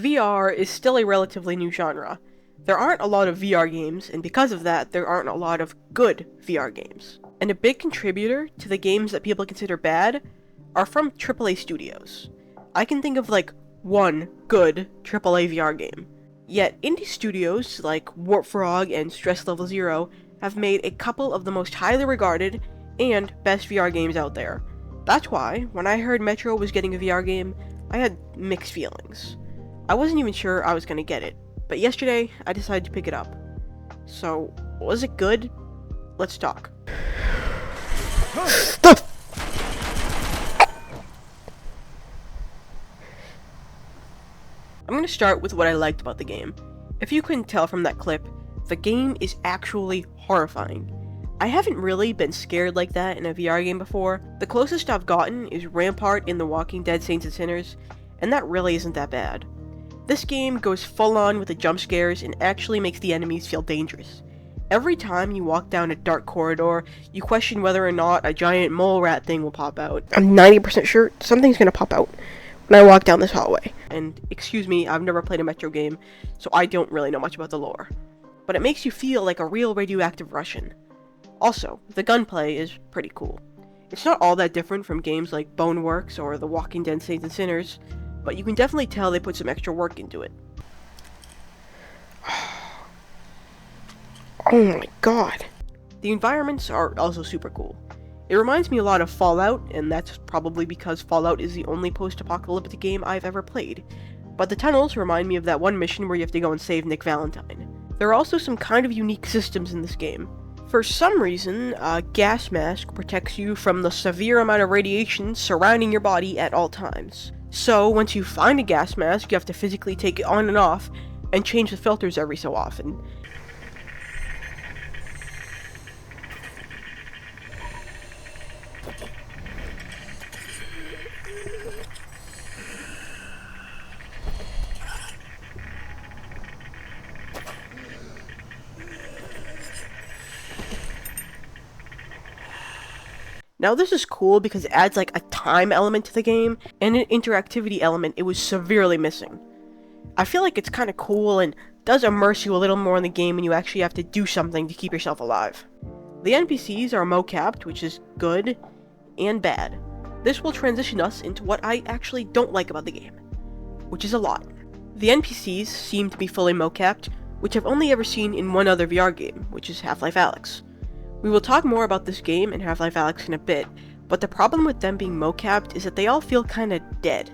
VR is still a relatively new genre. There aren't a lot of VR games, and because of that, there aren't a lot of good VR games. And a big contributor to the games that people consider bad are from AAA studios. I can think of like one good AAA VR game. Yet indie studios like Warp Frog and Stress Level Zero have made a couple of the most highly regarded and best VR games out there. That's why, when I heard Metro was getting a VR game, I had mixed feelings. I wasn't even sure I was gonna get it, but yesterday I decided to pick it up. So, was it good? Let's talk. Stop! I'm gonna start with what I liked about the game. If you couldn't tell from that clip, the game is actually horrifying. I haven't really been scared like that in a VR game before. The closest I've gotten is Rampart in The Walking Dead Saints and Sinners, and that really isn't that bad. This game goes full on with the jump scares and actually makes the enemies feel dangerous. Every time you walk down a dark corridor, you question whether or not a giant mole rat thing will pop out. I'm 90% sure something's gonna pop out when I walk down this hallway. And excuse me, I've never played a Metro game, so I don't really know much about the lore. But it makes you feel like a real radioactive Russian. Also, the gunplay is pretty cool. It's not all that different from games like Boneworks or The Walking Dead Saints and Sinners, but you can definitely tell they put some extra work into it. Oh my god. The environments are also super cool. It reminds me a lot of Fallout, and that's probably because Fallout is the only post-apocalyptic game I've ever played. But the tunnels remind me of that one mission where you have to go and save Nick Valentine. There are also some kind of unique systems in this game. For some reason, a gas mask protects you from the severe amount of radiation surrounding your body at all times. So, once you find a gas mask, you have to physically take it on and off, and change the filters every so often. Now this is cool because it adds like a time element to the game, and an interactivity element it was severely missing. I feel like it's kind of cool and does immerse you a little more in the game when you actually have to do something to keep yourself alive. The NPCs are mocapped, which is good and bad. This will transition us into what I actually don't like about the game, which is a lot. The NPCs seem to be fully mocapped, which I've only ever seen in one other VR game, which is Half-Life Alyx. We will talk more about this game and Half-Life Alyx in a bit, but the problem with them being mocapped is that they all feel kinda dead.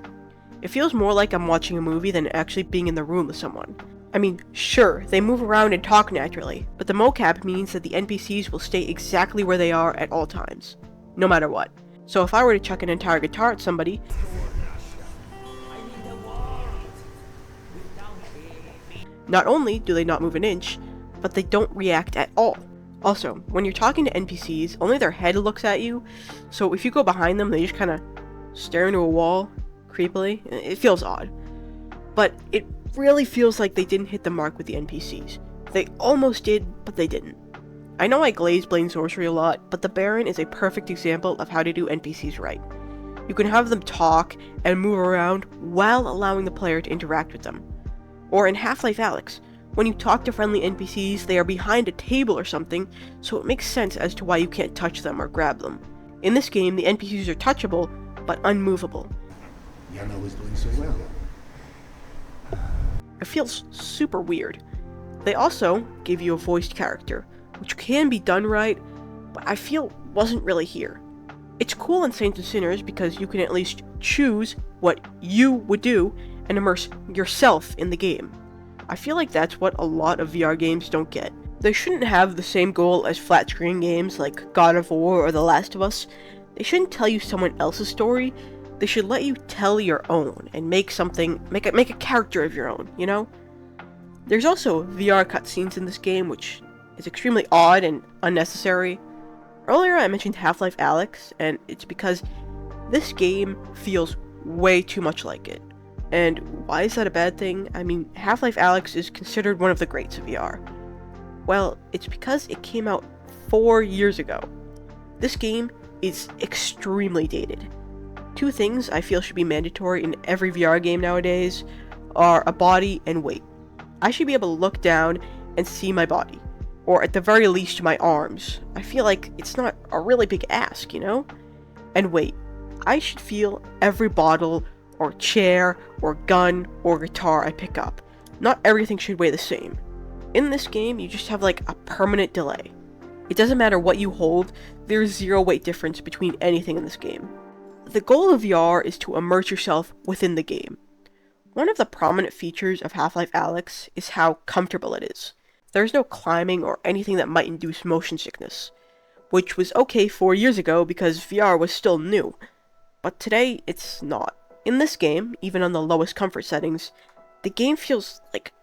It feels more like I'm watching a movie than actually being in the room with someone. I mean, sure, they move around and talk naturally, but the mocap means that the NPCs will stay exactly where they are at all times, no matter what. So if I were to chuck an entire guitar at somebody, not only do they not move an inch, but they don't react at all. Also, when you're talking to NPCs, only their head looks at you, so if you go behind them, they just kinda stare into a wall, creepily. It feels odd. But it really feels like they didn't hit the mark with the NPCs. They almost did, but they didn't. I know I glaze blame sorcery a lot, but the Baron is a perfect example of how to do NPCs right. You can have them talk and move around while allowing the player to interact with them. Or in Half-Life Alyx, when you talk to friendly NPCs, they are behind a table or something, so it makes sense as to why you can't touch them or grab them. In this game, the NPCs are touchable, but unmovable. Yana was doing so well. It feels super weird. They also give you a voiced character, which can be done right, but I feel wasn't really here. It's cool in Saints and Sinners because you can at least choose what you would do and immerse yourself in the game. I feel like that's what a lot of VR games don't get. They shouldn't have the same goal as flat screen games like God of War or The Last of Us. They shouldn't tell you someone else's story. They should let you tell your own and make a character of your own, you know? There's also VR cutscenes in this game, which is extremely odd and unnecessary. Earlier I mentioned Half-Life Alyx, and it's because this game feels way too much like it. And why is that a bad thing? I mean, Half-Life Alyx is considered one of the greats of VR. Well, it's because it came out 4 years ago. This game is extremely dated. Two things I feel should be mandatory in every VR game nowadays are a body and weight. I should be able to look down and see my body, or at the very least my arms. I feel like it's not a really big ask, you know? And weight. I should feel every bottle, or chair, or gun, or guitar I pick up. Not everything should weigh the same. In this game, you just have like a permanent delay. It doesn't matter what you hold, there's zero weight difference between anything in this game. The goal of VR is to immerse yourself within the game. One of the prominent features of Half-Life Alyx is how comfortable it is. There's no climbing or anything that might induce motion sickness, which was okay 4 years ago because VR was still new, but today it's not. In this game, even on the lowest comfort settings, the game feels like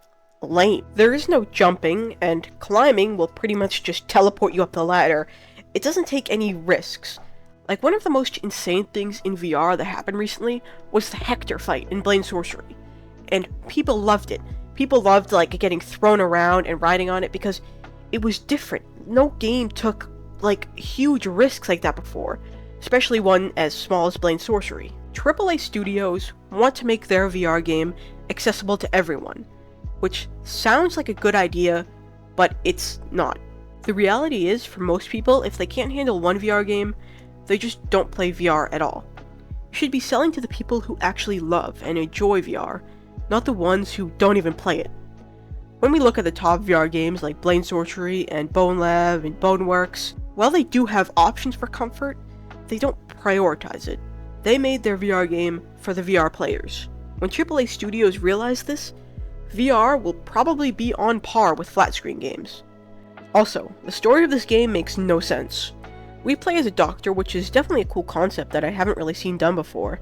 lame. There is no jumping, and climbing will pretty much just teleport you up the ladder. It doesn't take any risks. Like, one of the most insane things in VR that happened recently was the Hector fight in Blade Sorcery, and people loved it. People loved, like, getting thrown around and riding on it because it was different. No game took, like, huge risks like that before, especially one as small as Blade Sorcery. AAA studios want to make their VR game accessible to everyone, which sounds like a good idea, but it's not. The reality is, for most people, if they can't handle one VR game, they just don't play VR at all. You should be selling to the people who actually love and enjoy VR, not the ones who don't even play it. When we look at the top VR games like Blade Sorcery and Bone Lab and Boneworks, while they do have options for comfort, they don't prioritize it. They made their VR game for the VR players. When AAA studios realize this, VR will probably be on par with flat screen games. Also, the story of this game makes no sense. We play as a doctor, which is definitely a cool concept that I haven't really seen done before,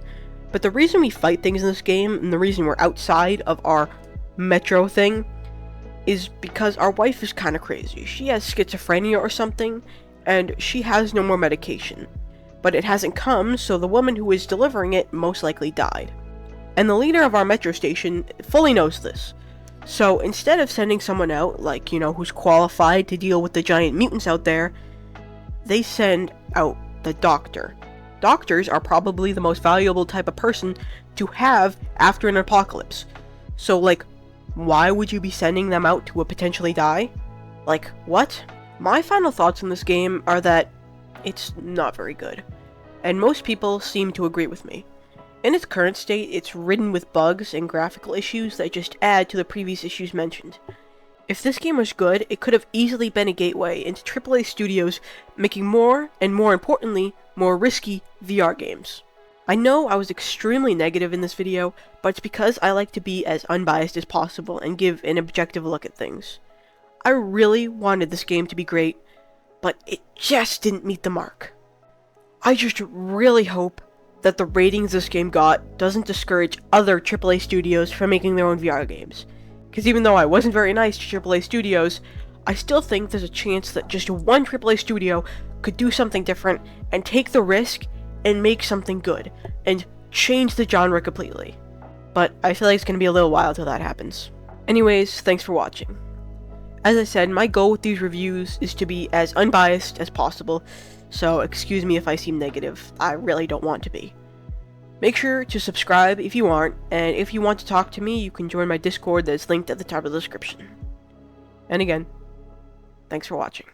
but the reason we fight things in this game, and the reason we're outside of our metro thing, is because our wife is kinda crazy. She has schizophrenia or something, and she has no more medication. But it hasn't come, so the woman who is delivering it most likely died. And the leader of our metro station fully knows this. So instead of sending someone out, like, you know, who's qualified to deal with the giant mutants out there, they send out the doctor. Doctors are probably the most valuable type of person to have after an apocalypse. So, like, why would you be sending them out to potentially die? Like, what? My final thoughts on this game are that it's not very good, and most people seem to agree with me. In its current state, it's ridden with bugs and graphical issues that just add to the previous issues mentioned. If this game was good, it could have easily been a gateway into AAA studios making more, and more importantly, more risky VR games. I know I was extremely negative in this video, but it's because I like to be as unbiased as possible and give an objective look at things. I really wanted this game to be great, but it just didn't meet the mark. I just really hope that the ratings this game got doesn't discourage other AAA studios from making their own VR games. Because even though I wasn't very nice to AAA studios, I still think there's a chance that just one AAA studio could do something different and take the risk and make something good, and change the genre completely. But I feel like it's going to be a little while till that happens. Anyways, thanks for watching. As I said, my goal with these reviews is to be as unbiased as possible, so excuse me if I seem negative. I really don't want to be. Make sure to subscribe if you aren't, and if you want to talk to me, you can join my Discord that is linked at the top of the description. And again, thanks for watching.